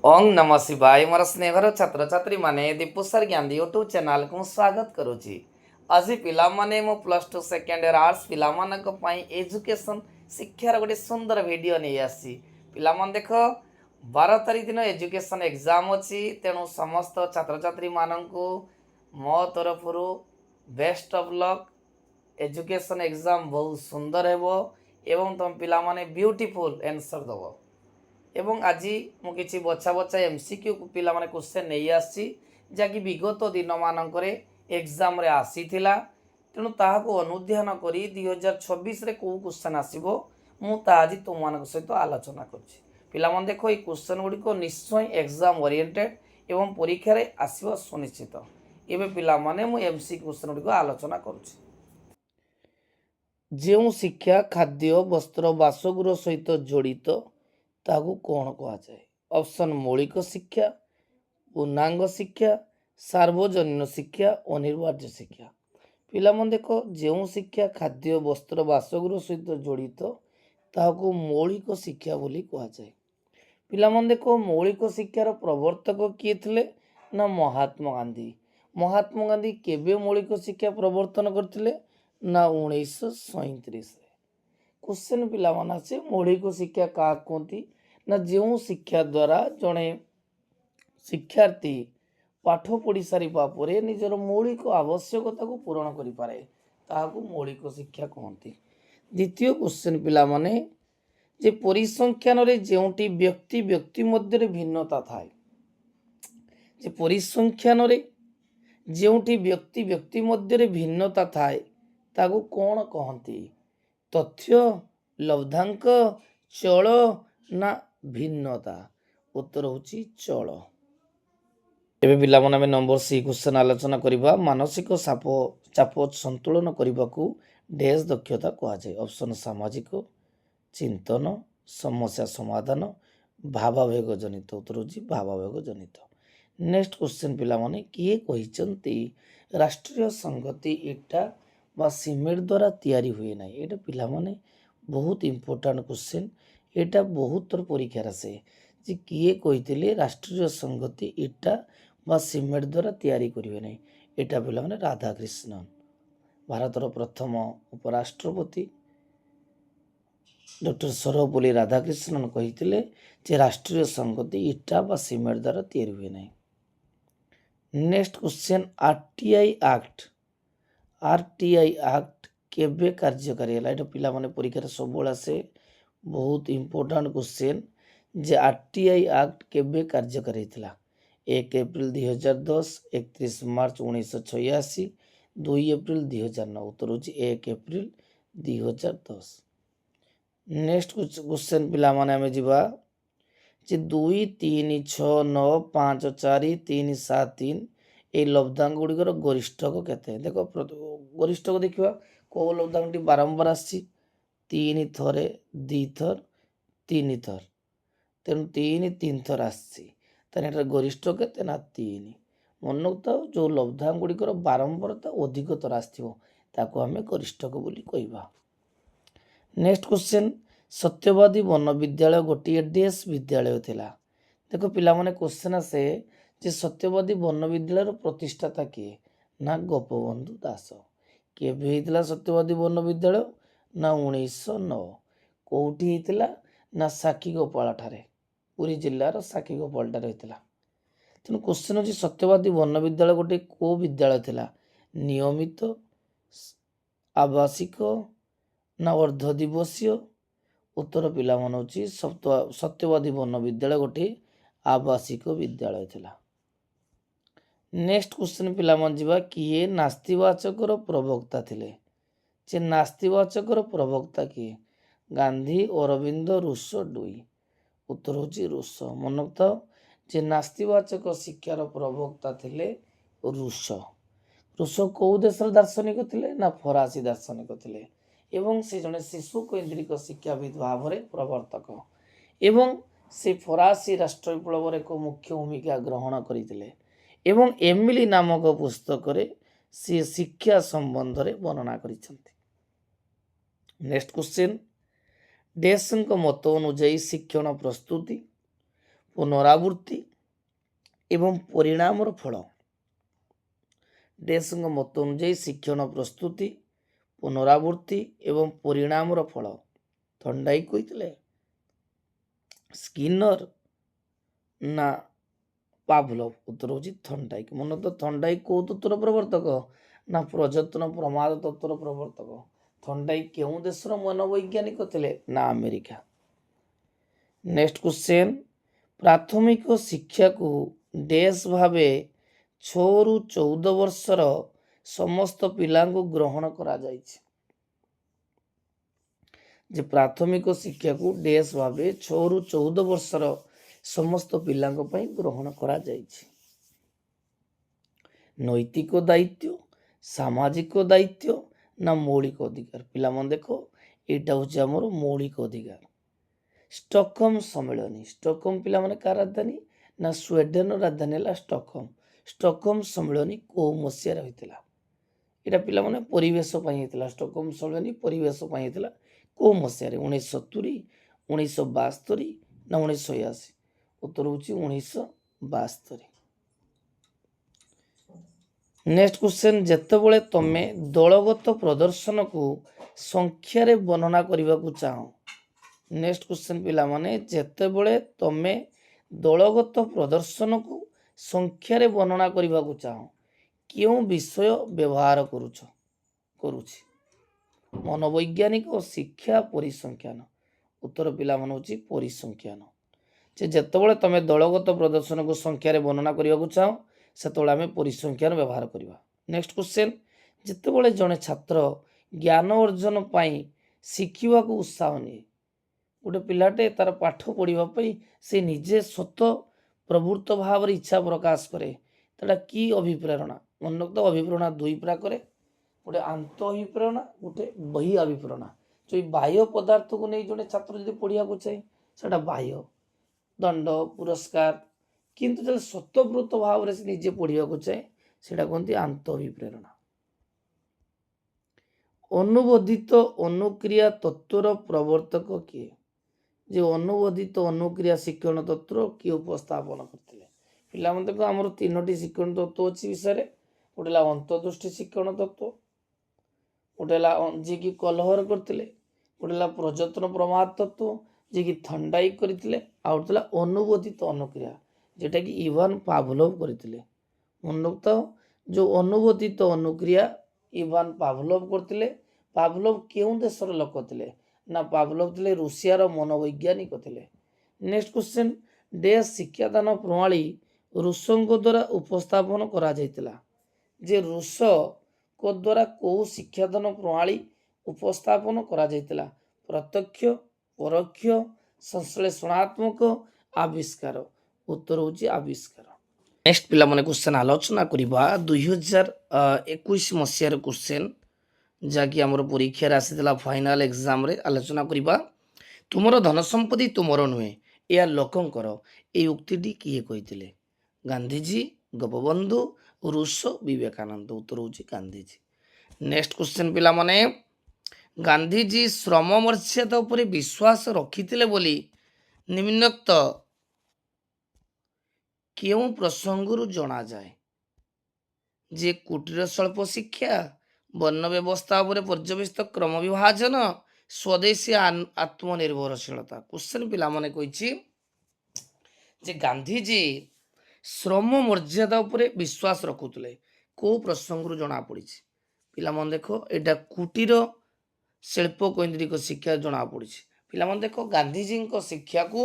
ओं नमः शिवाय मोर स्नेहर छात्र छात्री माने दीपुसर ज्ञान यूट्यूब चैनल को स्वागत करुच्ची। आज पिला माने मो plus two second year arts पिला मानक पई एजुकेशन शिक्षार गोटे सुंदर वीडियो नहीं आसी। पिला मन देख 12 तारीख दिन एजुकेशन एग्जाम अच्छी तेणु समस्त छात्र छात्री मानक मो तरफ best of luck. Education exam बहुत सुंदर हेबो एवं तुम पिला माने ब्यूटीफुल आंसर दबो। एवं आज मु किसी बछा बछा एमसीक्यू पिला माने क्वेश्चन नहीं आसी जहाँकि विगत दिन मानक एग्जाम रे आसीथिला। तेणु ताहाको अनुध्यान करी 2026 रे को क्वेश्चन आसीबो मु ता आज तुम मानक सहित आलोचना करुछि। पिला मन देखो ये क्वेश्चन गुडी को निश्चय एग्जाम ओरिएंटेड एवं परीक्षा रे आसीबो सुनिश्चित। एबे पिला माने मु एमसीक्यू क्वेश्चन गुडी को आलोचना करुछि। जेउ शिक्षा खाद्य वस्त्र बासगृह सहित जड़ित ताकू कौन कहुए? ऑप्शन मौलिक शिक्षा, पूर्णांग शिक्षा, सार्वजनीन शिक्षा, अनिवार्य शिक्षा। पिला मन देख जो शिक्षा खाद्य वस्त्र बासगृह सहित जड़ित ताकू मौलिक शिक्षा बोली कहुए। पिला मन देख मौलिक शिक्षार प्रवर्तक किए थे ना महात्मा गांधी। महात्मा गांधी केबे मौलिक शिक्षा प्रवर्तन करते ना 1937। क्वेश्चन पिला मन आसे मौलिक शिक्षा क्या कहती ना जो शिक्षा द्वारा जड़े शिक्षार्थी पाठ पढ़ी सारिबा परे निजर मौलिक आवश्यकता को पूरण करि पारे ताहाकू मौलिक शिक्षा कहती। द्वितीय क्वेश्चन पिला माने जे परिसंख्यान रे जेउटी व्यक्ति व्यक्ति मध्य भिन्नता थाए, जे परिसंख्यान रे जेउटी व्यक्ति व्यक्ति मध्य भिन्नता थाए ताकू कौन कहती? तथ्य, लब्धांक, चल ना भिन्नता? उत्तर होची चल। एबे पिला माने नंबर सी क्वेश्चन आलोचना करिबा। मानसिक चाप संतुलन करबाकू डैश दक्षता कहा जाए? ऑप्शन सामाजिक, चिंतन, समस्या समाधान, भावावेग जनित। उत्तर होची भावावेग जनित। नेक्स्ट क्वेश्चन पिला माने किए कहिसंती राष्ट्रीय संगति इटा बा सीमेंट द्वारा तैयारी हुए ना? एटा पिला माने बहुत इंपोर्टेंट क्वेश्चन। एटा बहुत थर परीक्षा आसे जे किए कहिथिले राष्ट्रीय संगति इटा बा सीमेंट द्वारा तैयारी करिवे नै? एटा पिला माने राधाकृष्णन, भारतर प्रथम उपराष्ट्रपति डॉक्टर सर्वपल्ली राधाकृष्णन कहिथिले जे राष्ट्रीय संगति इटा बा सीमेंट द्वारा तैयारी हुए नै। नेक्स्ट क्वेश्चन आरटीआई एक्ट केबे कार्यकारी है? एटा पिला माने परीक्षा सब आसे बहुत इंपोर्टेंट क्वेश्चन जे आरटीआई एक्ट केबे कार्यकारी था? 1 एप्रिल 2010, 31 मार्च 1986, 2 एप्रिल 2009। उत्तर होची 1 एप्रिल 2010। नेक्स्ट क्वेश्चन पिला माने हमें जीवा जे 2, 3, 6, 9, 5, 4, 3, 7, 3 ए लब्धांक गुड़िकर गरिष्ठक केते? देखो गरिष्ठक देखिबा को लब्धांकटी बारंबार आसी 3 थरे 2 थर 3 थर, तेणु 3 3 थर आसी ताने गरिष्ठ केते ना 3। मन रखता जो लब्धांक गुड़िकर बारंबारता अधिक थर आसथिबो ताको आमे गरिष्ठक बोली कहबा। नेक्स्ट क्वेश्चन सत्यवादी वन विद्यालय गोटे डैश विद्यालय थिला? देखो पिला माने क्वेश्चन आसे जे सत्यवादी वन विद्यालय प्रतिष्ठाता किए? ना गोपबंधु दास। केबे हेतिला सत्यवादी वन विद्यालय? ना 1909। कोठी हेतिला? ना साखीगोपाल ठारे, पुरी जिल्लार साखीगोपाल ठारे हेतिला। तेणु क्वेश्चन होची सत्यवादी वन विद्यालय गोटे को विद्यालय थिला? नियमित, आवासिक ना अर्ध दिवसीय? उत्तर पिला मन होची सत्यवादी वन विद्यालय गोटे आवासिक विद्यालय थिला। नेक्स्ट क्वेश्चन पिला मन जीवा किए नास्तिवाचकर प्रवक्ता थिले? जे नास्तिवाचकर प्रवक्ता किए? Gandhi, Arvind, Rousseau, Dewey. उत्तर होची रूसो। मन रखता जे नास्तिवाचक शिक्षार प्रवक्ता थिले रूसो। रूसो को देशर दार्शनिक थिले? ना फरासी दार्शनिक थिले एवं से जने शिशु केन्द्रिक शिक्षाविद भाव में प्रवर्तक एवं से फरासी राष्ट्र विप्लव एक मुख्य भूमिका ग्रहण करते एवं एमिली नामक पुस्तक सी शिक्षा संबंध में वर्णना करिसेंती। नेक्स्ट क्वेश्चन डैश मत अनुଯାयी शिक्षण प्रस्तुति ପୁନରାବୃତ୍ତି ଏବଂ ପରିଣାମର ଫଳ। ଡେସ୍ଙ୍କ ମତ ଅନୁଯାୟୀ ଶିକ୍ଷଣ ପ୍ରସ୍ତୁତି, ପୁନରାବୃତ୍ତି ଏବଂ ପରିଣାମର ଫଳ। ଥର୍ଣ୍ଡାଇକ୍ କହିଥିଲେ, ସ୍କିନର ନା ପାଭଲଭ? ଉତ୍ତର ହେଉଛି ଥର୍ଣ୍ଡାଇକ୍। ମନେ ତ ଥର୍ଣ୍ଡାଇକ୍ କୋଉ ତତ୍ତ୍ୱର ପ୍ରବର୍ତ୍ତକ? ନା ପ୍ରଯତ୍ନ ପ୍ରମାଦ ତତ୍ତ୍ୱର ପ୍ରବର୍ତ୍ତକ। ଥର୍ଣ୍ଡାଇକ୍ କେଉଁ ଦେଶର ମନୋବୈଜ୍ଞାନିକ ଥିଲେ? ନା ଆମେରିକା। ନେକ୍ସଟ କ୍ୱେଶ୍ଚନ, ପ୍ରାଥମିକ ଶିକ୍ଷାକୁ ଡେସ୍ ଭାବେ 6ରୁ 14 ବର୍ଷର ସମସ୍ତ ପିଲାଙ୍କୁ ଗ୍ରହଣ କରାଯାଇଛି। ଯେ ପ୍ରାଥମିକ ଶିକ୍ଷାକୁ ଡେସ୍ ଭାବେ 6ରୁ 14 ବର୍ଷର ସମସ୍ତ ପିଲାଙ୍କ ପାଇଁ ଗ୍ରହଣ କରାଯାଇଛି। ନୈତିକ ଦାୟିତ୍ୱ, ସାମାଜିକ ଦାୟିତ୍ୱ ନା ମୌଳିକ ଅଧିକାର? ପିଲାମାନେ ଦେଖ, ଏଇଟା ହେଉଛି ଆମର ମୌଳିକ ଅଧିକାର। ଷ୍ଟକହୋମ ସମ୍ମିଳନୀ, ଷ୍ଟକହୋମ ପିଲାମାନେ କାହାର ରାଜଧାନୀ? ନା ସ୍ୱିଡେନର ରାଜଧାନୀ ହେଲା ଷ୍ଟକହୋମ। ଷ୍ଟକହୋମ ସମ୍ମିଳନୀ କୋଉ ମସିହାରେ ହୋଇଥିଲା? ଏଇଟା ପିଲାମାନେ ପରିବେଶ ପାଇଁ ହେଇଥିଲା। ଷ୍ଟକହୋମ ସମ୍ମିଳନୀ ପରିବେଶ ପାଇଁ ହେଇଥିଲା। କୋଉ ମସିହାରେ? 1970, 1972 ନା 1980? ଉତ୍ତର ହେଉଛି 1972। ନେକ୍ସଟ କ୍ୱେଶ୍ଚନ, ଯେତେବେଳେ ତମେ ଦଳଗତ ପ୍ରଦର୍ଶନକୁ ସଂଖ୍ୟାରେ ବର୍ଣ୍ଣନା କରିବାକୁ ଚାହଁ। ନେକ୍ସଟ କ୍ୱେଶ୍ଚନ ପିଲାମାନେ, ଯେତେବେଳେ ତମେ ଦଳଗତ ପ୍ରଦର୍ଶନକୁ ସଂଖ୍ୟାରେ ବର୍ଣ୍ଣନା କରିବାକୁ ଚାହଁ, କେଉଁ ବିଷୟ ବ୍ୟବହାର କରୁଛି? ମନୋବୈଜ୍ଞାନିକ, ଶିକ୍ଷା, ପରିସଂଖ୍ୟାନ? ଉତ୍ତର ପିଲାମାନେ ହେଉଛି ପରିସଂଖ୍ୟାନ। ଯେତେବେଳେ ତମେ ଦଳଗତ ପ୍ରଦର୍ଶନକୁ ସଂଖ୍ୟାରେ ବର୍ଣ୍ଣନା କରିବାକୁ ଚାହଁ, ସେତେବେଳେ ଆମେ ପରିସଂଖ୍ୟାନ ବ୍ୟବହାର କରିବା। ନେକ୍ସଟ କ୍ୱେଶ୍ଚନ, ଯେତେବେଳେ ଜଣେ ଛାତ୍ର ଜ୍ଞାନ ଅର୍ଜନ ପାଇଁ ଶିଖିବାକୁ ଉତ୍ସାହ ନିଏ, ଗୋଟେ ପିଲାଟେ ତାର ପାଠ ପଢ଼ିବା ପାଇଁ ସେ ନିଜେ ସ୍ୱତଃ ପ୍ରବୃତ୍ତ ଭାବରେ ଇଚ୍ଛା ପ୍ରକାଶ କରେ, ସେଟା କି ଅଭିପ୍ରେରଣା? ମନେ ରଖ, ଅଭିପ୍ରେରଣା ଦୁଇ ପ୍ରକାରେ, ଗୋଟେ ଆନ୍ତ ଅଭିପ୍ରେରଣା, ଗୋଟେ ବହି ଅଭିପ୍ରେରଣା। ଏଇ ବାହ୍ୟ ପଦାର୍ଥକୁ ନେଇ ଜଣେ ଛାତ୍ର ଯଦି ପଢ଼ିବାକୁ ଚାହେଁ, ସେଟା ବାହ୍ୟ ଦଣ୍ଡ ପୁରସ୍କାର। କିନ୍ତୁ ଯଦି ସ୍ୱତଃପ୍ରବୃତ୍ତ ଭାବରେ ସେ ନିଜେ ପଢ଼ିବାକୁ ଚାହେଁ, ସେଟା କୁହନ୍ତି ଆନ୍ତ ଅଭିପ୍ରେରଣା। ଅନୁବୋଧିତ ଅନୁକ୍ରିୟା ତତ୍ତ୍ୱର ପ୍ରବର୍ତ୍ତକ କିଏ? ଯେ ଅନୁବୋଧିତ ଅନୁକ୍ରିୟା ଶିକ୍ଷଣ ତତ୍ତ୍ୱ କିଏ ଉପସ୍ଥାପନ କରିଥିଲେ? ପିଲାମାନେ ଦେଖ, ଆମର 3ଟି ଶିକ୍ଷଣ ତତ୍ତ୍ୱ ଅଛି ବିଷୟରେ। ଗୋଟେ ହେଲା ଅନ୍ତର୍ଦୃଷ୍ଟି ଶିକ୍ଷଣ ତତ୍ତ୍ୱ, ଗୋଟେ ହେଲା ଯିଏକି କଲହର କରିଥିଲେ, ଗୋଟେ ହେଲା ପ୍ରଯତ୍ନ ପ୍ରମାଦ ତତ୍ତ୍ୱ ଯିଏକି ଥର୍ଣ୍ଡାଇକ୍ କରିଥିଲେ, ଆଉ ଗୋଟେ ଥିଲା ଅନୁବୋଧିତ ଅନୁକ୍ରିୟା ଯେଟାକି ଇଭାନ ପାଭଲୋଭ କରିଥିଲେ। ମନେ ରଖ, ଯୋଉ ଅନୁବୋଧିତ ଅନୁକ୍ରିୟା ଇଭାନ ପାଭଲୋଭ କରିଥିଲେ। ପାଭଲୋଭ କେଉଁ ଦେଶର ଲୋକ ଥିଲେ? ନା ପାଭଲୋଭ ଥିଲେ ରୁଷିଆର ମନୋବୈଜ୍ଞାନିକ ଥିଲେ। ନେକ୍ସଟ କ୍ୱେଶ୍ଚନ, ଡେସ୍ ଶିକ୍ଷାଦାନ ପ୍ରଣାଳୀ ରୁଷଙ୍କ ଦ୍ୱାରା ଉପସ୍ଥାପନ କରାଯାଇଥିଲା। ଯେ ରୁଷଙ୍କ ଦ୍ୱାରା କୋଉ ଶିକ୍ଷାଦାନ ପ୍ରଣାଳୀ ଉପସ୍ଥାପନ କରାଯାଇଥିଲା? ପ୍ରତ୍ୟକ୍ଷ, ପରୋକ୍ଷ, ସଂଶ୍ଳେଷଣାତ୍ମକ, ଆବିଷ୍କାର? ଉତ୍ତର ହେଉଛି ଆବିଷ୍କାର। ନେକ୍ସଟ ପିଲାମାନେ କ୍ୱେଶ୍ଚନ ଆଲୋଚନା କରିବା 2021 ମସିହାର କ୍ୱେଶ୍ଚନ, ଯାହାକି ଆମର ପରୀକ୍ଷାରେ ଆସିଥିଲା ଫାଇନାଲ ଏକ୍ସାମରେ। ଆଲୋଚନା କରିବା, ତୁମର ଧନ ସମ୍ପତ୍ତି ତୁମର ନୁହେଁ, ଏହା ଲୋକଙ୍କର। এই ଉକ୍ତିଟି କିଏ କହିଥିଲେ? ଗାନ୍ଧୀଜୀ, ଗୋପବନ୍ଧୁ, ରୁଷୋ, ବିବେକାନନ୍ଦ? ଉତ୍ତର ହେଉଛି ଗାନ୍ଧୀଜୀ। ନେକ୍ସଟ କ୍ୱେଶ୍ଚନ ପିଲାମାନେ, ଗାନ୍ଧୀଜୀ ଶ୍ରମ ମର୍ଯ୍ୟାଦା ଉପରେ ବିଶ୍ୱାସ ରଖିଥିଲେ ବୋଲି ନିମ୍ନୋକ୍ତ କେଉଁ ପ୍ରସଙ୍ଗରୁ ଜଣାଯାଏ? ଯେ କୁଟୀର ଶିଳ୍ପ ଶିକ୍ଷା, ବର୍ଣ୍ଣ ବ୍ୟବସ୍ଥା ଉପରେ ପର୍ଯ୍ୟବେସିତ କ୍ରମ ବିଭାଜନ, ସ୍ୱଦେଶୀ ଆତ୍ମନିର୍ଭରଶୀଳତା? କ୍ୱେଶ୍ଚନ ପିଲାମାନେ କହିଛି ଯେ ଗାନ୍ଧୀଜୀ ଶ୍ରମ ମର୍ଯ୍ୟାଦା ଉପରେ ବିଶ୍ୱାସ ରଖୁଥିଲେ। କୋଉ ପ୍ରସଙ୍ଗରୁ ଜଣା ପଡିଛି? ପିଲାମାନେ ଦେଖ, ଏଇଟା କୁଟୀର ଶିଳ୍ପ କୈନ୍ଦ୍ରିକ ଶିକ୍ଷା ଜଣା ପଡିଛି। ପିଲାମାନେ ଦେଖ, ଗାନ୍ଧୀଜୀଙ୍କ ଶିକ୍ଷାକୁ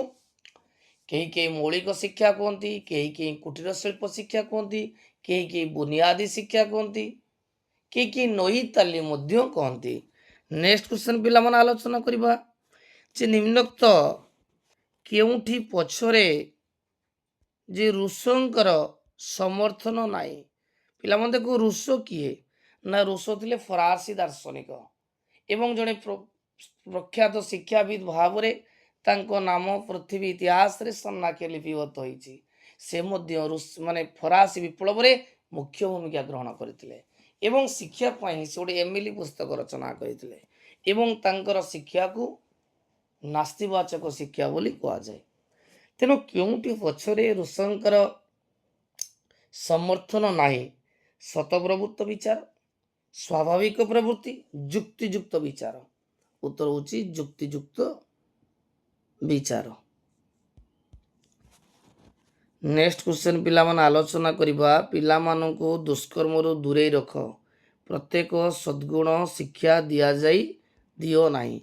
କେହି କେହି ମୌଳିକ ଶିକ୍ଷା କୁହନ୍ତି, କେହି କେହି କୁଟୀର ଶିଳ୍ପ ଶିକ୍ଷା କୁହନ୍ତି, କେହି କେହି ବୁନିୟାଦୀ ଶିକ୍ଷା କୁହନ୍ତି, କେହି କେହି ନଈ ତାଲିମ ମଧ୍ୟ କହନ୍ତି। ନେକ୍ସଟ କ୍ୱେଶ୍ଚନ ପିଲାମାନେ ଆଲୋଚନା କରିବା, ଯେ ନିମ୍ନୋକ୍ତ କେଉଁଠି ପଛରେ ଯେ ରୁଷଙ୍କର ସମର୍ଥନ ନାହିଁ? ପିଲାମାନେ ଦେଖ, ରୁଷୋ କିଏ? ନା ରୁଷୋ ଥିଲେ ଫରାସୀ ଦାର୍ଶନିକ ଏବଂ ଜଣେ ପ୍ରଖ୍ୟାତ ଶିକ୍ଷାବିତ୍ ଭାବରେ ତାଙ୍କ ନାମ ପୃଥିବୀ ଇତିହାସରେ ସନ୍ନାଖ୍ୟ ଲିପିବଦ୍ଧ ହୋଇଛି। ସେ ମଧ୍ୟ ଫରାସୀ ବିପ୍ଳବରେ ମୁଖ୍ୟ ଭୂମିକା ଗ୍ରହଣ କରିଥିଲେ ଏବଂ ଶିକ୍ଷା ପାଇଁ ସେ ଗୋଟେ ଏମିଲି ପୁସ୍ତକ ରଚନା କରିଥିଲେ ଏବଂ ତାଙ୍କର ଶିକ୍ଷାକୁ ନାସ୍ତିବାଚକ ଶିକ୍ଷା ବୋଲି କୁହାଯାଏ। ତେଣୁ କେଉଁଠି ପଛରେ ଋଷଙ୍କର ସମର୍ଥନ ନାହିଁ? ଶତପ୍ରଭୁତ୍ୱ ବିଚାର, ସ୍ୱାଭାବିକ ପ୍ରବୃତ୍ତି, ଯୁକ୍ତିଯୁକ୍ତ ବିଚାର। ଉତ୍ତର ହେଉଛି ଯୁକ୍ତିଯୁକ୍ତ ବିଚାର। ନେକ୍ସଟ କ୍ୱେଶ୍ଚନ ପିଲାମାନେ ଆଲୋଚନା କରିବା। ପିଲାମାନଙ୍କୁ ଦୁଷ୍କର୍ମରୁ ଦୂରେଇ ରଖ। ପ୍ରତ୍ୟେକ ସଦ୍ଗୁଣ ଶିକ୍ଷା ଦିଅ ନାହିଁ।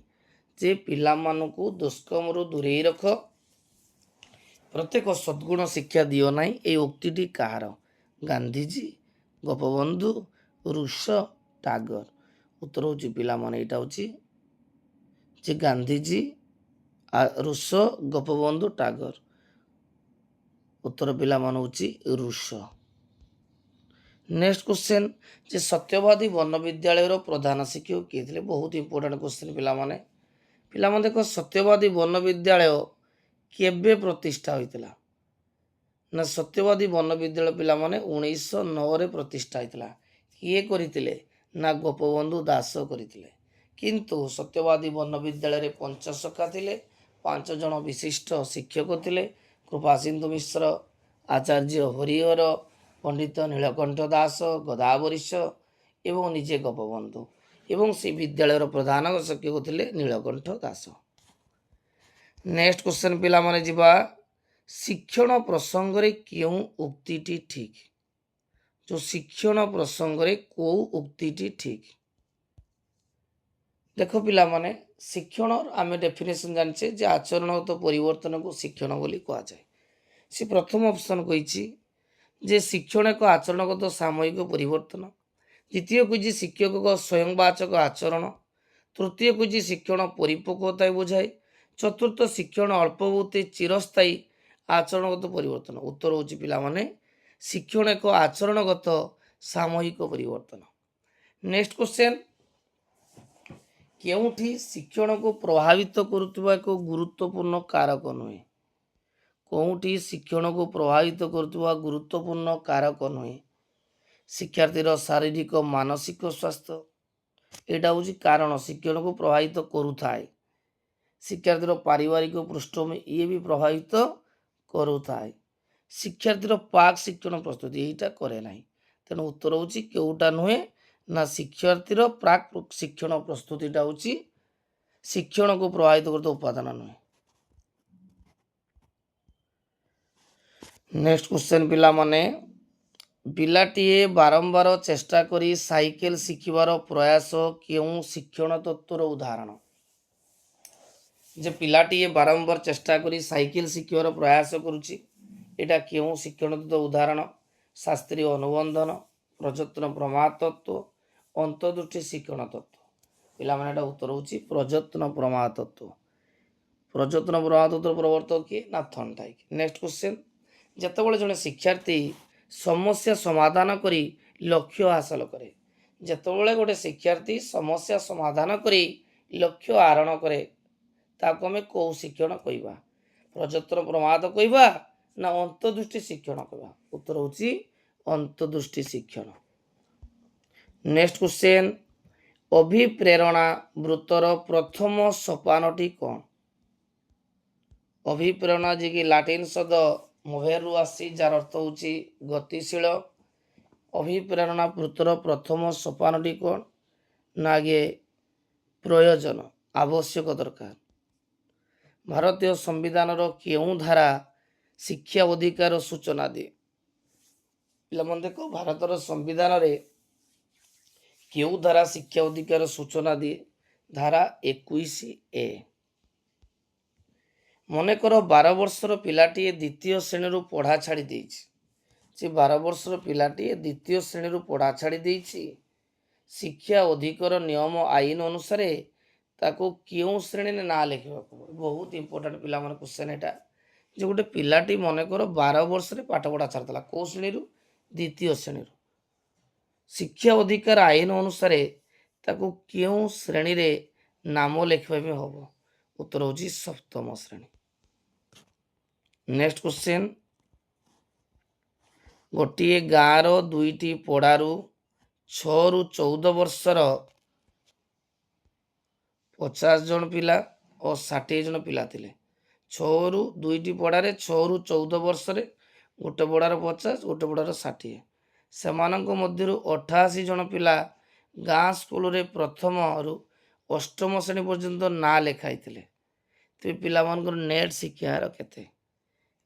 ଯେ ପିଲାମାନଙ୍କୁ ଦୁଷ୍କର୍ମରୁ ଦୂରେଇ ରଖ, ପ୍ରତ୍ୟେକ ସଦ୍ଗୁଣ ଶିକ୍ଷା ଦିଅ ନାହିଁ, এই ଉକ୍ତିଟି କାହାର? ଗାନ୍ଧୀଜୀ, ଗୋପବନ୍ଧୁ, ରୁଷ, ଟାଗୋର। ଉତ୍ତର ହେଉଛି ପିଲାମାନେ ଏଇଟା ହେଉଛି ଯେ ଗାନ୍ଧୀଜୀ, ରୁଷ, ଗୋପବନ୍ଧୁ, ଟାଗୋର। ଉତ୍ତର ପିଲାମାନେ ହେଉଛି ରୁଷ। ନେକ୍ସଟ କ୍ୱେଶ୍ଚନ ଯେ ସତ୍ୟବାଦୀ ବନ ବିଦ୍ୟାଳୟର ପ୍ରଧାନ ଶିକ୍ଷକ କିଏ ଥିଲେ? ବହୁତ ଇମ୍ପୋର୍ଟାଣ୍ଟ କ୍ୱେଶ୍ଚନ ପିଲାମାନେ। ପିଲାମାନେ ଦେଖ, ସତ୍ୟବାଦୀ ବନ ବିଦ୍ୟାଳୟ କେବେ ପ୍ରତିଷ୍ଠା ହୋଇଥିଲା? ନା ସତ୍ୟବାଦୀ ବନ ବିଦ୍ୟାଳୟ ପିଲାମାନେ 1909ରେ ପ୍ରତିଷ୍ଠା ହୋଇଥିଲା। କିଏ କରିଥିଲେ? ନା ଗୋପବନ୍ଧୁ ଦାସ କରିଥିଲେ। କିନ୍ତୁ ସତ୍ୟବାଦୀ ବନ ବିଦ୍ୟାଳୟରେ ପଞ୍ଚସଖା ଥିଲେ, 5 ଜଣ ବିଶିଷ୍ଟ ଶିକ୍ଷକ ଥିଲେ। କୃପାସିନ୍ଧୁ ମିଶ୍ର, ଆଚାର୍ଯ୍ୟ ହରିହର, ପଣ୍ଡିତ ନୀଳକଣ୍ଠ ଦାସ, ଗଦାବରୀଶ ଏବଂ ନିଜେ ଗୋପବନ୍ଧୁ। ଏବଂ ସେ ବିଦ୍ୟାଳୟର ପ୍ରଧାନ ଶିକ୍ଷକ ଥିଲେ ନୀଳକଣ୍ଠ ଦାସ। ନେକ୍ସଟ କ୍ୱେଶ୍ଚନ ପିଲାମାନେ ଯିବା। ଶିକ୍ଷଣ ପ୍ରସଙ୍ଗରେ କେଉଁ ଉକ୍ତିଟି ଠିକ୍? ଯେଉଁ ଶିକ୍ଷଣ ପ୍ରସଙ୍ଗରେ କେଉଁ ଉକ୍ତିଟି ଠିକ୍? ଦେଖ ପିଲାମାନେ, ଶିକ୍ଷଣ ଆମେ ଡେଫିନେସନ ଜାଣିଛେ ଯେ ଆଚରଣଗତ ପରିବର୍ତ୍ତନକୁ ଶିକ୍ଷଣ ବୋଲି କୁହାଯାଏ। ସେ ପ୍ରଥମ ଅପସନ କହିଛି ଯେ ଶିକ୍ଷଣ ଏକ ଆଚରଣଗତ ସାମୟିକ ପରିବର୍ତ୍ତନ। ଦ୍ୱିତୀୟ କହିଛି ଶିକ୍ଷକଙ୍କ ସ୍ୱୟଂବାଚକ ଆଚରଣ। ତୃତୀୟ କହିଛି ଶିକ୍ଷଣ ପରିପକ୍ୱତା ବୁଝାଏ। ଚତୁର୍ଥ ଶିକ୍ଷଣ ଅଳ୍ପ ବହୁତ ଚିରସ୍ଥାୟୀ ଆଚରଣଗତ ପରିବର୍ତ୍ତନ। ଉତ୍ତର ହେଉଛି ପିଲାମାନେ ଶିକ୍ଷଣ ଏକ ଆଚରଣଗତ ସାମୟିକ ପରିବର୍ତ୍ତନ। ନେକ୍ସଟ କ୍ୱେଶ୍ଚନ, କେଉଁଠି ଶିକ୍ଷଣକୁ ପ୍ରଭାବିତ କରୁଥିବା ଏକ ଗୁରୁତ୍ୱପୂର୍ଣ୍ଣ କାରକ ନୁହେଁ? କେଉଁଠି ଶିକ୍ଷଣକୁ ପ୍ରଭାବିତ କରୁଥିବା ଗୁରୁତ୍ୱପୂର୍ଣ୍ଣ କାରକ ନୁହେଁ? ଶିକ୍ଷାର୍ଥୀର ଶାରୀରିକ ମାନସିକ ସ୍ୱାସ୍ଥ୍ୟ, ଏଇଟା ହେଉଛି କାରଣ ଶିକ୍ଷଣକୁ ପ୍ରଭାବିତ କରୁଥାଏ। ଶିକ୍ଷାର୍ଥୀର ପାରିବାରିକ ପୃଷ୍ଠଭୂମି, ଇଏ ବି ପ୍ରଭାବିତ କରୁଥାଏ। ଶିକ୍ଷାର୍ଥୀର ପାକ୍ ଶିକ୍ଷଣ ପ୍ରସ୍ତୁତି, ଏଇଟା କରେ ନାହିଁ। ତେଣୁ ଉତ୍ତର ହେଉଛି କେଉଁଟା ନୁହେଁ? ନା ଶିକ୍ଷାର୍ଥୀର ପ୍ରାକ୍ ଶିକ୍ଷଣ ପ୍ରସ୍ତୁତିଟା ହେଉଛି ଶିକ୍ଷଣକୁ ପ୍ରଭାବିତ କରୁଥିବା ଉପାଦାନ ନୁହେଁ। ନେକ୍ସଟ କ୍ୱେଶ୍ଚନ ପିଲାମାନେ, ପିଲାଟିଏ ବାରମ୍ବାର ଚେଷ୍ଟା କରି ସାଇକେଲ ଶିଖିବାର ପ୍ରୟାସ କେଉଁ ଶିକ୍ଷଣ ତତ୍ତ୍ୱର ଉଦାହରଣ? ଯେ ପିଲାଟିଏ ବାରମ୍ବାର ଚେଷ୍ଟା କରି ସାଇକେଲ ଶିଖିବାର ପ୍ରୟାସ କରୁଛି, ଏଇଟା କେଉଁ ଶିକ୍ଷଣ ତତ୍ତ୍ୱ ଉଦାହରଣ? ଶାସ୍ତ୍ରୀୟ ଅନୁବନ୍ଧନ, ପ୍ରଯତ୍ନ ପ୍ରମାଣ ତତ୍ତ୍ୱ, ଅନ୍ତର୍ଦୃଷ୍ଟି ଶିକ୍ଷଣ ତତ୍ତ୍ୱ। ପିଲାମାନେ ଏଇଟା ଉତ୍ତର ହେଉଛି ପ୍ରଯତ୍ନ ପ୍ରମାଣ ତତ୍ତ୍ୱ। ପ୍ରଯତ୍ନ ପ୍ରମାଣ ତତ୍ତ୍ୱର ପ୍ରବର୍ତ୍ତକ କିଏ? ନା ଥର୍ନଡାଇକ। ନେକ୍ସଟ କ୍ୱେଶ୍ଚନ, ଯେତେବେଳେ ଜଣେ ଶିକ୍ଷାର୍ଥୀ ସମସ୍ୟା ସମାଧାନ କରି ଲକ୍ଷ୍ୟ ହାସଲ କରେ, ଯେତେବେଳେ ଗୋଟେ ଶିକ୍ଷାର୍ଥୀ ସମସ୍ୟା ସମାଧାନ କରି ଲକ୍ଷ୍ୟ ଆହରଣ କରେ, ତାକୁ ଆମେ କେଉଁ ଶିକ୍ଷଣ କହିବା? ପ୍ରଯତ୍ନ ପ୍ରମାଦ କହିବା ନା ଅନ୍ତର୍ଦୃଷ୍ଟି ଶିକ୍ଷଣ କହିବା? ଉତ୍ତର ହେଉଛି ଅନ୍ତର୍ଦୃଷ୍ଟି ଶିକ୍ଷଣ। ନେକ୍ସଟ କ୍ୱେଶ୍ଚନ, ଅଭିପ୍ରେରଣା ବୃତ୍ତର ପ୍ରଥମ ସୋପାନଟି କ'ଣ? ଅଭିପ୍ରେରଣା ଯିଏକି ଲାଟିନ ଶବ୍ଦ ମୋଭେରୁ ଆସିଛି, ଯାର ଅର୍ଥ ହେଉଛି ଗତିଶୀଳ। ଅଭିପ୍ରେରଣା ବୃତ୍ତର ପ୍ରଥମ ସୋପାନଟି କ'ଣ? ନା ଆଗେ ପ୍ରୟୋଜନ, ଆବଶ୍ୟକ, ଦରକାର। ଭାରତୀୟ ସମ୍ବିଧାନର କେଉଁ ଧାରା ଶିକ୍ଷା ଅଧିକାର ସୂଚନା ଦିଏ? ପିଲାମାନେ ଦେଖ, ଭାରତର ସମ୍ବିଧାନରେ କେଉଁ ଧାରା ଶିକ୍ଷା ଅଧିକାର ସୂଚନା ଦିଏ? ଧାରା 21A। ମନେକର 12 ବର୍ଷର ପିଲାଟିଏ ଦ୍ୱିତୀୟ ଶ୍ରେଣୀରୁ ପଢ଼ା ଛାଡ଼ି ଦେଇଛି। ସେ 12 ବର୍ଷର ପିଲାଟିଏ ଦ୍ୱିତୀୟ ଶ୍ରେଣୀରୁ ପଢ଼ା ଛାଡ଼ି ଦେଇଛି। ଶିକ୍ଷା ଅଧିକାର ନିୟମ ଆଇନ ଅନୁସାରେ ତାକୁ କେଉଁ ଶ୍ରେଣୀରେ ନାଁ ଲେଖିବାକୁ ପଡ଼ିବ? ବହୁତ ଇମ୍ପୋର୍ଟାଣ୍ଟ ପିଲାମାନେ କ୍ୱେଶ୍ଚନ୍ ଏଇଟା। ଯେ ଗୋଟେ ପିଲାଟି ମନେକର 12 ବର୍ଷରେ ପାଠ ପଢ଼ା ଛାଡ଼ିଥିଲା, କେଉଁ ଶ୍ରେଣୀରୁ? ଦ୍ୱିତୀୟ ଶ୍ରେଣୀରୁ। ଶିକ୍ଷା ଅଧିକାର ଆଇନ ଅନୁସାରେ ତାକୁ କେଉଁ ଶ୍ରେଣୀରେ ନାମ ଲେଖିବା ପାଇଁ ହେବ? ଉତ୍ତର ହେଉଛି ସପ୍ତମ ଶ୍ରେଣୀ। ନେକ୍ସଟ କ୍ୱେଶ୍ଚନ, ଗୋଟିଏ ଗାଁର 2ଟି ପଡ଼ାରୁ 6ରୁ 14 ବର୍ଷର 50 ଜଣ ପିଲା ଓ 60 ଜଣ ପିଲା ଥିଲେ। ଛଅରୁ ଦୁଇଟି ପଡ଼ାରେ 6ରୁ 14 ବର୍ଷରେ ଗୋଟେ ପଡ଼ାର 50 ଗୋଟେ ପଡ଼ାର 60 ସେମାନଙ୍କ ମଧ୍ୟରୁ 88 ଜଣ ପିଲା ଗାଁ ସ୍କୁଲରେ ପ୍ରଥମରୁ ଅଷ୍ଟମ ଶ୍ରେଣୀ ପର୍ଯ୍ୟନ୍ତ ନାଁ ଲେଖାଇଥିଲେ। ତେବେ ପିଲାମାନଙ୍କର ନେଟ୍ ଶିକ୍ଷା ହାର କେତେ?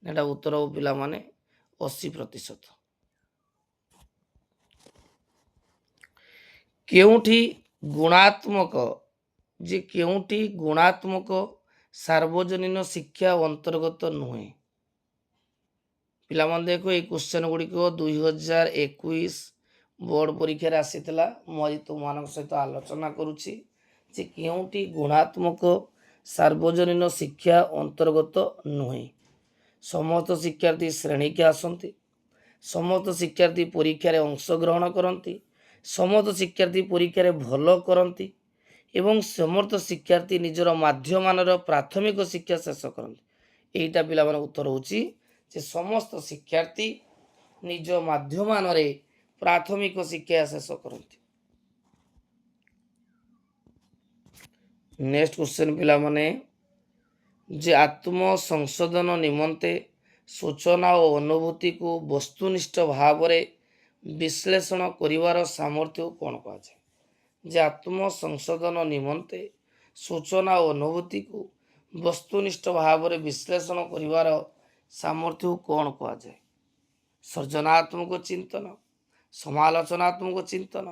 ଏଟା ଉତ୍ତର ହବ ପିଲାମାନେ 80%। କେଉଁଠି ଗୁଣାତ୍ମକ ସାର୍ବଜନୀନ ଶିକ୍ଷା ଅନ୍ତର୍ଗତ ନୁହେଁ? ପିଲାମାନେ ଦେଖ ଏଇ କ୍ୱେଶ୍ଚନ ଗୁଡ଼ିକ 2021 ବୋର୍ଡ ପରୀକ୍ଷାରେ ଆସିଥିଲା। ମୁଁ ଆଜି ତୁମମାନଙ୍କ ସହିତ ଆଲୋଚନା କରୁଛି ଯେ କେଉଁଠି ଗୁଣାତ୍ମକ ସାର୍ବଜନୀନ ଶିକ୍ଷା ଅନ୍ତର୍ଗତ ନୁହେଁ। ସମସ୍ତ ଶିକ୍ଷାର୍ଥୀ ଶ୍ରେଣୀକି ଆସନ୍ତି, ସମସ୍ତ ଶିକ୍ଷାର୍ଥୀ ପରୀକ୍ଷାରେ ଅଂଶଗ୍ରହଣ କରନ୍ତି, ସମସ୍ତ ଶିକ୍ଷାର୍ଥୀ ପରୀକ୍ଷାରେ ଭଲ କରନ୍ତି ଏବଂ ସମସ୍ତ ଶିକ୍ଷାର୍ଥୀ ନିଜର ମାଧ୍ୟମାନର ପ୍ରାଥମିକ ଶିକ୍ଷା ଶେଷ କରନ୍ତି। ଏଇଟା ପିଲାମାନଙ୍କ ଉତ୍ତର ହେଉଛି ଯେ ସମସ୍ତ ଶିକ୍ଷାର୍ଥୀ ନିଜ ମାଧ୍ୟମାନରେ ପ୍ରାଥମିକ ଶିକ୍ଷା ଶେଷ କରନ୍ତି। ନେକ୍ସଟ କ୍ୱେଶ୍ଚନ ପିଲାମାନେ, ଯେ ଆତ୍ମ ସଂଶୋଧନ ନିମନ୍ତେ ସୂଚନା ଓ ଅନୁଭୂତିକୁ ବସ୍ତୁନିଷ୍ଠ ଭାବରେ ବିଶ୍ଳେଷଣ କରିବାର ସାମର୍ଥ୍ୟକୁ କ'ଣ କୁହାଯାଏ? ଯେ ଆତ୍ମ ସଂଶୋଧନ ନିମନ୍ତେ ସୂଚନା ଓ ଅନୁଭୂତିକୁ ବସ୍ତୁନିଷ୍ଠ ଭାବରେ ବିଶ୍ଳେଷଣ କରିବାର ସାମର୍ଥ୍ୟକୁ କ'ଣ କୁହାଯାଏ? ସୃଜନାତ୍ମକ ଚିନ୍ତନ, ସମାଲୋଚନାତ୍ମକ ଚିନ୍ତନ,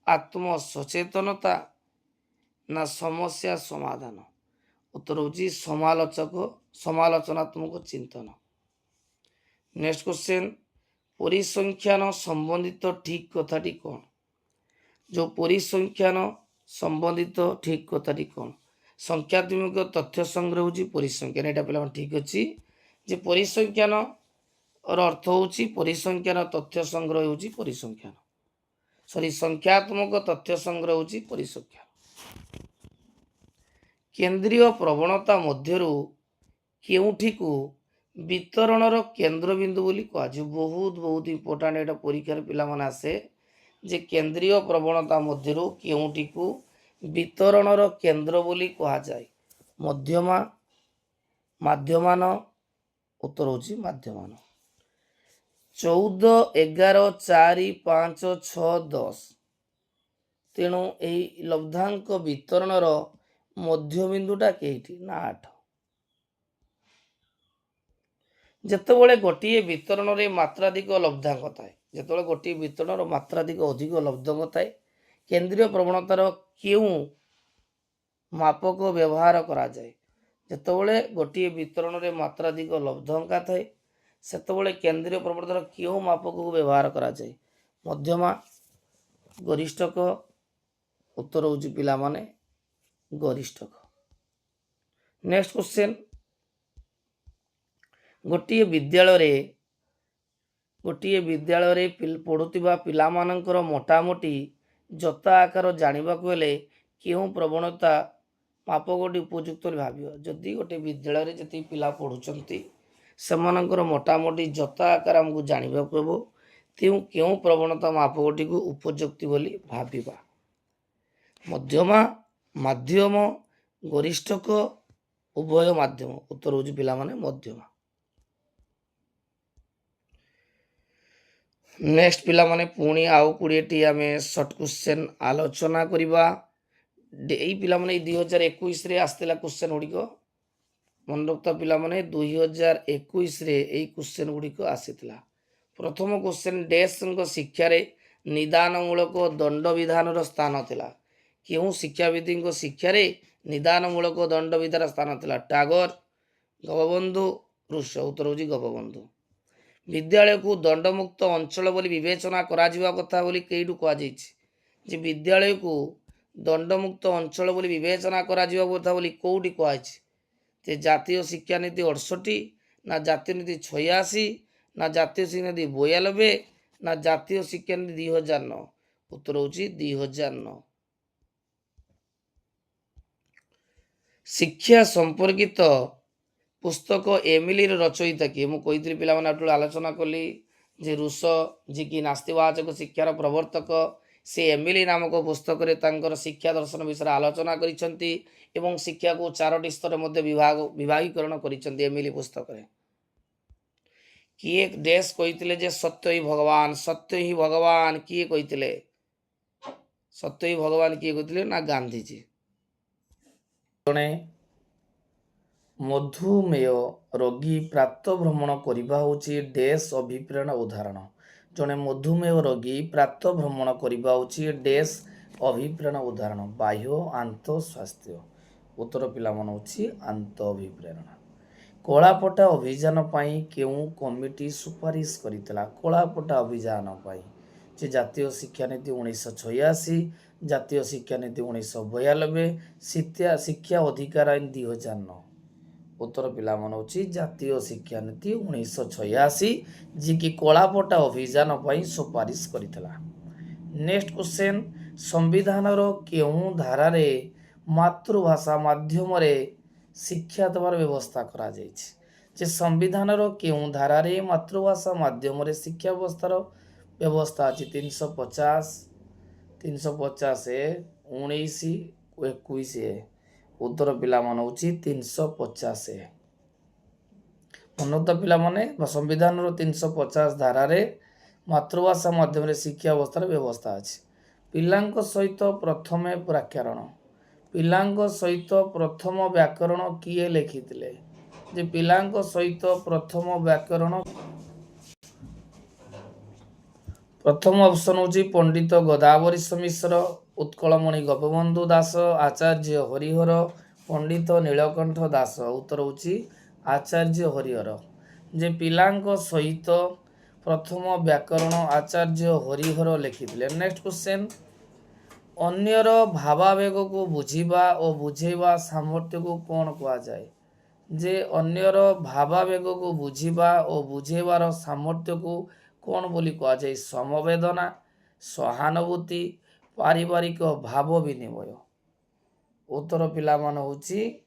ଆତ୍ମ ସଚେତନତା ନା ସମସ୍ୟା ସମାଧାନ? ଉତ୍ତର ହେଉଛି ସମାଲୋଚନାତ୍ମକ ଚିନ୍ତନ। ନେକ୍ସଟ କ୍ୱେଶ୍ଚନ, ପରିସଂଖ୍ୟାନ ସମ୍ବନ୍ଧିତ ଠିକ୍ କଥାଟି କ'ଣ? ଯେଉଁ ପରିସଂଖ୍ୟାନ ସମ୍ବନ୍ଧିତ ଠିକ୍ କଥାଟି କ'ଣ? ସଂଖ୍ୟାତ୍ମକ ତଥ୍ୟ ସଂଗ୍ରହ ହେଉଛି ପରିସଂଖ୍ୟାନ। ଏଇଟା ପିଲାମାନେ ଠିକ୍ ଅଛି ଯେ ପରିସଂଖ୍ୟାନ ଅର୍ଥ ହେଉଛି ପରିସଂଖ୍ୟାନ ତଥ୍ୟ ସଂଗ୍ରହ ହେଉଛି ପରିସଂଖ୍ୟାନ। ସଂଖ୍ୟାତ୍ମକ ତଥ୍ୟ ସଂଗ୍ରହ ହେଉଛି ପରିସଂଖ୍ୟାନ। କେନ୍ଦ୍ରୀୟ ପ୍ରବଣତା ମଧ୍ୟରୁ କେଉଁଠିକୁ ବିତରଣର କେନ୍ଦ୍ରବିନ୍ଦୁ ବୋଲି କୁହାଯିବ? ବହୁତ ଇମ୍ପୋର୍ଟାଣ୍ଟ, ଏଇଟା ପରୀକ୍ଷାରେ ପିଲାମାନେ ଆସେ ଯେ କେନ୍ଦ୍ରୀୟ ପ୍ରବଣତା ମଧ୍ୟରୁ କେଉଁଠିକୁ ବିତରଣର କେନ୍ଦ୍ର ବୋଲି କୁହାଯାଏ? ମାଧ୍ୟମାନ। ଉତ୍ତର ହେଉଛି ମାଧ୍ୟମାନ। 14, 11, 4, 5, 6, 10। ତେଣୁ ଏହି ଲବ୍ଧାଙ୍କ ବିତରଣର ମଧ୍ୟବିନ୍ଦୁଟା କେଇଠି? ନା 8। ଯେତେବେଳେ ଗୋଟିଏ ବିତରଣରେ ମାତ୍ରାଧିକ ଲବ୍ଧାଙ୍କ ଥାଏ, ଯେତେବେଳେ ଗୋଟିଏ ବିତରଣର ମାତ୍ରାଧିକ ଅଧିକ ଲବ୍ଧାଙ୍କ ଥାଏ, କେନ୍ଦ୍ରୀୟ ପ୍ରବଣତାର କେଉଁ ମାପକ ବ୍ୟବହାର କରାଯାଏ? ଯେତେବେଳେ ଗୋଟିଏ ବିତରଣରେ ମାତ୍ରାଧିକ ଲବ୍ଧାଙ୍କା ଥାଏ ସେତେବେଳେ କେନ୍ଦ୍ରୀୟ ପ୍ରବଣତାର କେଉଁ ମାପକକୁ ବ୍ୟବହାର କରାଯାଏ? ମଧ୍ୟମା, ଗରିଷ୍ଠକ? ଉତ୍ତର ହେଉଛି ପିଲାମାନେ ଗରିଷ୍ଠକ। ନେକ୍ସଟ କ୍ୱେଶ୍ଚନ, ଗୋଟିଏ ବିଦ୍ୟାଳୟରେ ପଢ଼ୁଥିବା ପିଲାମାନଙ୍କର ମୋଟାମୋଟି ଯଥା ଆକାର ଜାଣିବାକୁ ହେଲେ କେଉଁ ପ୍ରବଣତା ମାପକଟି ଉପଯୁକ୍ତ ବୋଲି ଭାବିବ? ଯଦି ଗୋଟେ ବିଦ୍ୟାଳୟରେ ଯେତିକି ପିଲା ପଢ଼ୁଛନ୍ତି ସେମାନଙ୍କର ମୋଟାମୋଟି ଯଥା ଆକାର ଆମକୁ ଜାଣିବାକୁ ହେବ, ତେଣୁ କେଉଁ ପ୍ରବଣତା ମାପକଟିକୁ ଉପଯୁକ୍ତି ବୋଲି ଭାବିବା? ମଧ୍ୟମା, ମାଧ୍ୟମ, ଗରିଷ୍ଠକ, ଉଭୟ ମାଧ୍ୟମ? ଉତ୍ତର ହେଉଛି ପିଲାମାନେ ମଧ୍ୟମା। ନେକ୍ସଟ ପିଲାମାନେ ପୁଣି ଆଉ 20ଟି ଆମେ ସର୍ଟ କ୍ୱେଶ୍ଚନ ଆଲୋଚନା କରିବା। ଏଇ ପିଲାମାନେ 2021ରେ ଆସିଥିଲା କ୍ୱେଶ୍ଚନ ଗୁଡ଼ିକ ମନେ ରଖୁଥିବା ପିଲାମାନେ, 2021ରେ ଏଇ କ୍ୱେଶ୍ଚନ ଗୁଡ଼ିକ ଆସିଥିଲା। ପ୍ରଥମ କ୍ୱେଶ୍ଚନ, ଡ୍ୟାଶଙ୍କ ଶିକ୍ଷାରେ ନିଦାନମୂଳକ ଦଣ୍ଡବିଧାନର ସ୍ଥାନ ଥିଲା? କେଉଁ ଶିକ୍ଷାବିଧିଙ୍କ ଶିକ୍ଷାରେ ନିଦାନମୂଳକ ଦଣ୍ଡବିଧାନର ସ୍ଥାନ ଥିଲା? ଟାଗୋର, ଗୋପବନ୍ଧୁ, ରୁଷ? ଉତ୍ତର ହେଉଛି ଗୋପବନ୍ଧୁ। ବିଦ୍ୟାଳୟକୁ ଦଣ୍ଡମୁକ୍ତ ଅଞ୍ଚଳ ବୋଲି ବିବେଚନା କରାଯିବା କଥା ବୋଲି କେଇଠୁ କୁହାଯାଇଛି? ଯେ ବିଦ୍ୟାଳୟକୁ ଦଣ୍ଡମୁକ୍ତ ଅଞ୍ଚଳ ବୋଲି ବିବେଚନା କରାଯିବା କଥା ବୋଲି କେଉଁଠି କୁହାଯାଇଛି? ଯେ ଜାତୀୟ ଶିକ୍ଷାନୀତି 68, ନା ଜାତୀୟ ନୀତି 86, ନା ଜାତୀୟ ଶିକ୍ଷାନୀତି 92, ନା ଜାତୀୟ ଶିକ୍ଷାନୀତି 2009? ଉତ୍ତର ହେଉଛି 2009। ଶିକ୍ଷା ସମ୍ପର୍କିତ ପୁସ୍ତକ ଏମିଲିର ରଚୟିତା କିଏ? ମୁଁ କହିଥିଲି ପିଲାମାନେ ଆଲୋଚନା କଲି ଯେ ରୁଷ, ଯିଏକି ନାସ୍ତିବାଚକ ଶିକ୍ଷାର ପ୍ରବର୍ତ୍ତକ, से एमिली नामक पुस्तक रे शिक्षा दर्शन विषय आलोचना करिसेंती एवं शिक्षा को चारोटी स्तर मध्य विभागीकरण करिसेंती एमिली पुस्तक रे। किए देश कहिथिले जे सत्य ही भगवान किए कहिथिले सत्य ही भगवान किए कहिथिले ना गांधी जी। जणे मधुमेह रोगी प्रात भ्रमण करिबा होची देश अभिप्रेरण उदाहरण। जणे मधुमेह रोगी प्रात भ्रमण करिबा होची देश अभिप्रेरण उदाहरण। बाह्य आंत स्वास्थ्य उत्तर पिला मन होची आंत अभिप्रेरण। कलापटा अभियान पाई केउ कमिटी सुपारिश करितला? कलापटा अभियान पाई जे जातीय शिक्षा नीति 1986, जातीय शिक्षा नीति 1992, शिक्षा अधिकार आईन 2009। उत्तर पिला मन होची जातीय शिक्षा नीति 1986 जी की कलापटा अभियान पाई सुपारिश करितला। नेक्स्ट क्वेश्चन, संविधान रो केउ धारा रे मातृभाषा माध्यम रे शिक्षा देवार व्यवस्था करा जायछि? जे संविधान रो केउ धारा रे मातृभाषा माध्यम रे शिक्षा व्यवस्थार व्यवस्था अछि? 350, 350 19 21। उत्तर पिला मन होची 350। उन्नत पिला माने संविधान रो 350 धारा रे मातृभाषा माध्यम रे शिक्षा व्यवस्थार व्यवस्था अछि। पिलांक सहित प्रथमे व्याकरण, पिलांक सहित प्रथम व्याकरण किए लिखिथिले? जे पिलांक सहित प्रथम व्याकरण प्रथम ऑप्शन होची पंडित गोदावरी मिश्र, उत्कलमणि गोपबंधु दास, आचार्य हरिहर, पंडित नीलकंठ दास। उत्तर होची आचार्य हरिहर। जे पिलांक सहित प्रथम व्याकरण आचार्य हरिहर लिखिथिले। नेक्स्ट क्वेश्चन, अन्यर भावावेग को बुझिबा और बुझेबा सामर्थ्य को कौन कहा जाए? जे अन्यर भावावेग को बुझिबा और बुझेबार सामर्थ्य को कौन बोली कहा जाए? समवेदना, सहानुभूति, पारिवारिक भाव विनिमय। उत्तर पिला मान होची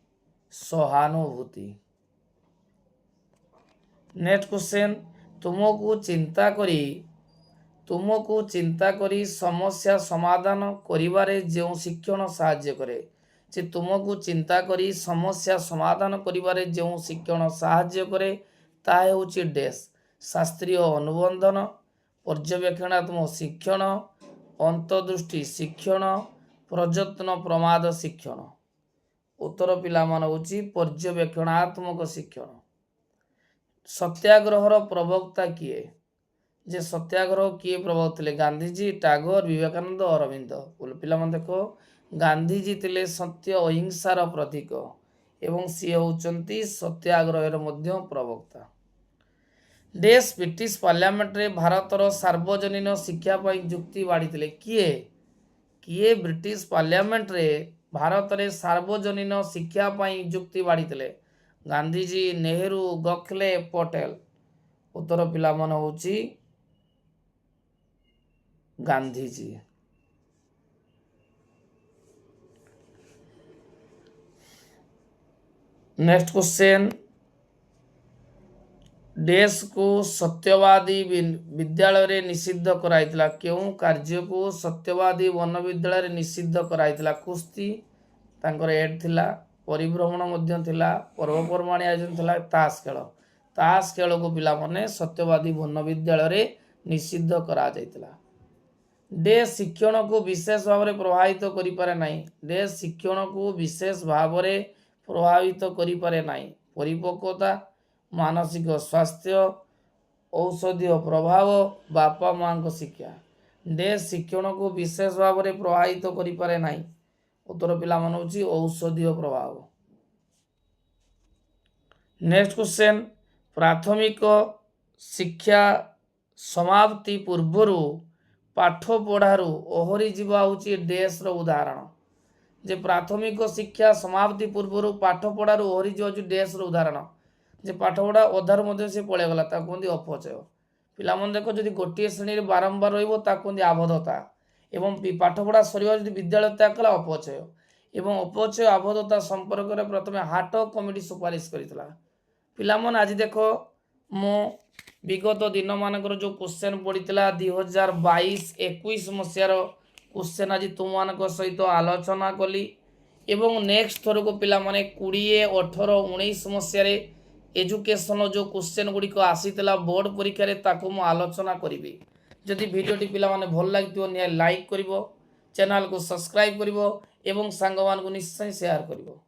सहानुभूति। नेक्स्ट क्वेश्चन, तुमको चिंता करी समस्या समाधान करिबारे जो शिक्षण साहाय्य करे? जे तुमको चिंता करी समस्या समाधान करिबारे जो शिक्षण साहाय्य करे ताहे होची डैश? शास्त्रीय अनुबंधन, पर्यवेक्षणात्मक शिक्षण, अंतर्दृष्टि शिक्षण, प्रयत्न प्रमाद शिक्षण। उत्तर पिला मान होची पर्यवेक्षणात्मक शिक्षण। सत्याग्रहर प्रवक्ता किए? जे सत्याग्रह किए प्रवक्ता थे? गांधीजी, टागोर, विवेकानंद, अरविंद। पिला मन देखो, गांधीजी थिले सत्य अहिंसार प्रतीक एवं सी होचंती सत्याग्रहर मध्य प्रवक्ता। देश ब्रिटिश पार्लियामेंट रे भारतर सार्वजनीन शिक्षा पाई जुक्ति बाढ़ी किए? किए ब्रिटिश पार्लियामेंट रे भारत रे सार्वजनीन शिक्षा पाई जुक्ति बाढ़ी? गांधीजी, नेहरू, गोखले, पटेल। उत्तर पिला मन होची गांधीजी। नेक्स्ट क्वेश्चन, देश को सत्यवादी विद्यालय रे निषिद्ध कराइतला? केउ कार्य को सत्यवादी वन विद्यालय रे निषिद्ध कराइतला? कुस्ती तांकर एड थिला, परिभ्रमण मध्य थिला, पर्वपर्वाणी आयोजन थिला, ताश खेल। ताश खेल को पिला माने सत्यवादी वन विद्यालय रे निषिद्ध करा जाइतला। देश शिक्षण को विशेष भाव में प्रभावित करि पारे नाही? देश शिक्षण को विशेष भाव में प्रभावित करि पारे नाही। परिपक्वता, मानसिक स्वास्थ्य, औषधीय प्रभाव, बापा मां को शिक्षा। देश शिक्षण को विशेष भाव में प्रभावित करि पारे नाही। उत्तर पिला मन होची औषधीय प्रभाव। नेक्स्ट क्वेश्चन, प्राथमिक शिक्षा समाप्ति पूर्वरु पाठ पढ़ारू ओहरी जीवा होची देश रो उदाहरण। जे प्राथमिक शिक्षा समाप्ति पूर्वरु पाठ पढ़ारू ओहरी जीवा होची देश रो उदाहरण। जे पाठ पढ़ा अधार मध्य से पळे गला ता कोंदी अपचय। पिला मन देखो जदि गोटिए श्रेणी रे बारंबार रहइबो ता कोंदी आबद्धता एवं पाठ पढ़ा सरिबा जदि विद्यालय त्याग कला अपचय एवं अपचय आबद्धता संपर्क रे प्रथमे हाट कमिटी सुपारिश करितला। पिला मन आज देखो मो विगत दिन मानकर जो क्वेश्चन पड़ीला 2022-21 मसीहार क्वेश्चन आज तुम सहित आलोचना कली एवं नेक्स्ट थर को पिला माने 20, 18, 19 मसीह एजुकेशन जो क्वेश्चन गुड़िक आसीला बोर्ड परीक्षा रे ताकू मु आलोचना करी। जदि भिडियोटी पिला माने भल लगी निया लाइक करिवो, चैनल को सब्सक्राइब करिवो एवं सांग मान को निश्चय शेयर करिवो।